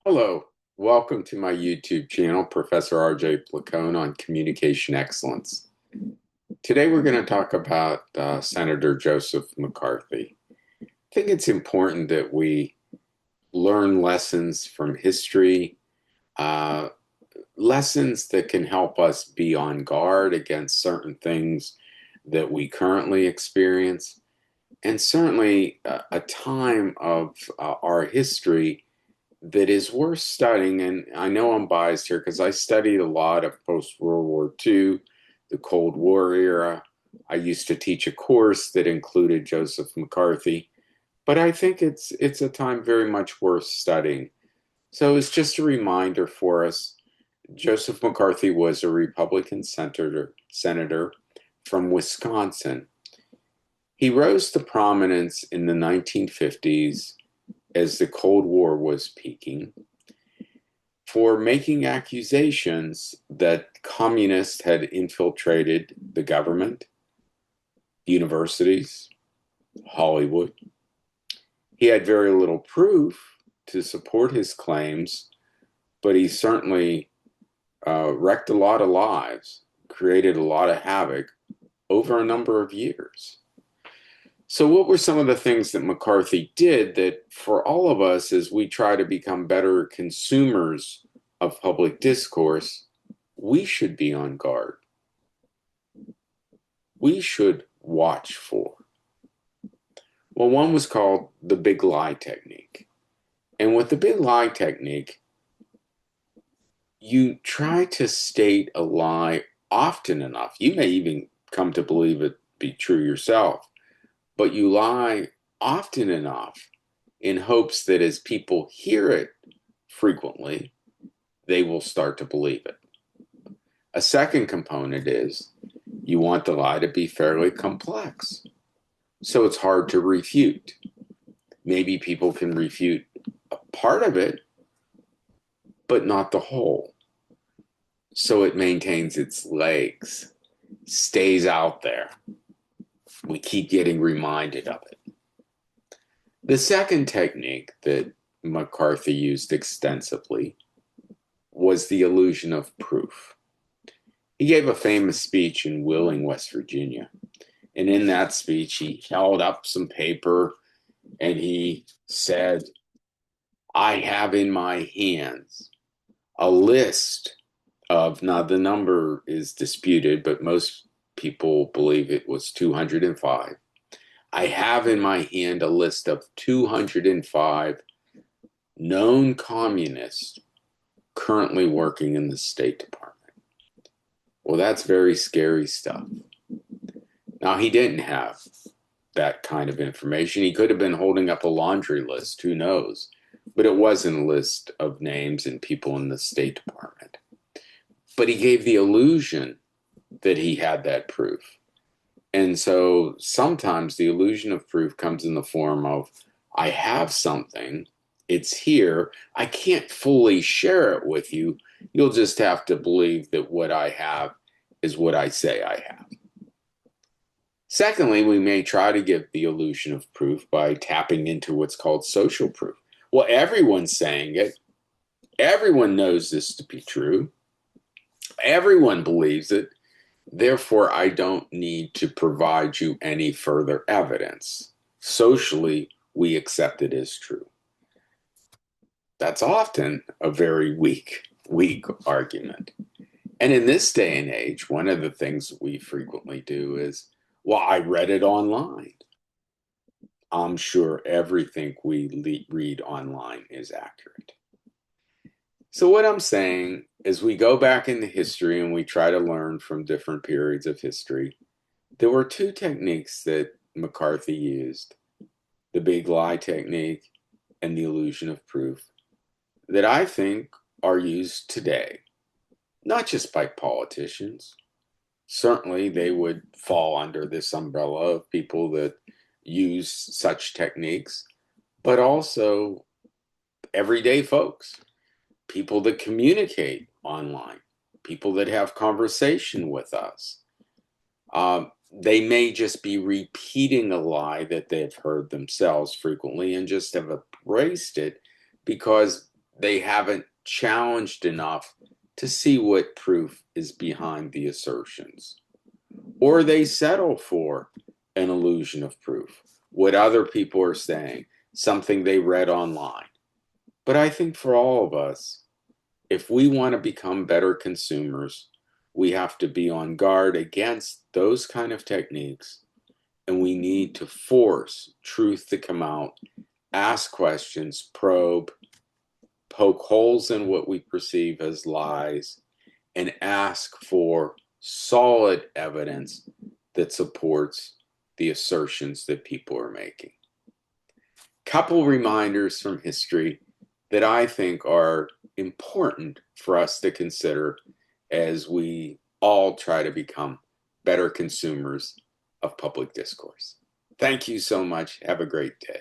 Hello, welcome to my YouTube channel, Professor RJ Placone on communication excellence. Today we're going to talk about Senator Joseph McCarthy. I think it's important that we learn lessons from history, uh, lessons that can help us be on guard against certain things that we currently experience, and certainly a time of our history that is worth studying. And I know I'm biased here because I studied a lot of post-World War II, the Cold War era. I used to teach a course that included Joseph McCarthy, but I think it's a time very much worth studying. So it's just a reminder for us. Joseph McCarthy was a Republican senator from Wisconsin. He rose to prominence in the 1950s as the Cold War was peaking for making accusations that communists had infiltrated the government, universities, Hollywood. He had very little proof to support his claims, but he certainly wrecked a lot of lives, created a lot of havoc over a number of years. So, what were some of the things that McCarthy did that for all of us, as we try to become better consumers of public discourse, we should be on guard? We should watch for. Well, one was called the big lie technique. And with the big lie technique, you try to state a lie often enough. You may even come to believe it be true yourself, but you lie often enough in hopes that as people hear it frequently, they will start to believe it. A second component is you want the lie to be fairly complex, so it's hard to refute. Maybe people can refute a part of it, but not the whole. So it maintains its legs, stays out there. We keep getting reminded of it. The second technique that McCarthy used extensively was the illusion of proof. He gave a famous speech in Wheeling, West Virginia. And in that speech, he held up some paper and he said, I have in my hands a list of, now the number is disputed, but most people believe it was 205. I have in my hand a list of 205 known communists currently working in the State Department. Well, that's very scary stuff. Now, he didn't have that kind of information. He could have been holding up a laundry list, who knows? But it wasn't a list of names and people in the State Department. But he gave the illusion that he had that proof. And so sometimes the illusion of proof comes in the form of, I have something, it's here, I can't fully share it with you. You'll just have to believe that what I have is what I say I have. Secondly, we may try to give the illusion of proof by tapping into what's called social proof. Well, everyone's saying it. Everyone knows this to be true. Everyone believes it. Therefore, I don't need to provide you any further evidence. Socially, we accept it as true. That's often a very weak argument. And in this day and age, one of the things we frequently do is, well, I read it online. I'm sure everything we read online is accurate. So what I'm saying is we go back into history and we try to learn from different periods of history. There were two techniques that McCarthy used, the big lie technique and the illusion of proof, that I think are used today, not just by politicians. Certainly they would fall under this umbrella of people that use such techniques, but also everyday folks, people that communicate online, people that have conversation with us. They may just be repeating a lie that they've heard themselves frequently and just have embraced it because they haven't challenged enough to see what proof is behind the assertions. Or they settle for an illusion of proof, what other people are saying, something they read online. But I think for all of us, if we want to become better consumers, we have to be on guard against those kind of techniques, and we need to force truth to come out, ask questions, probe, poke holes in what we perceive as lies, and ask for solid evidence that supports the assertions that people are making. Couple reminders from history that I think are important for us to consider as we all try to become better consumers of public discourse. Thank you so much. Have a great day.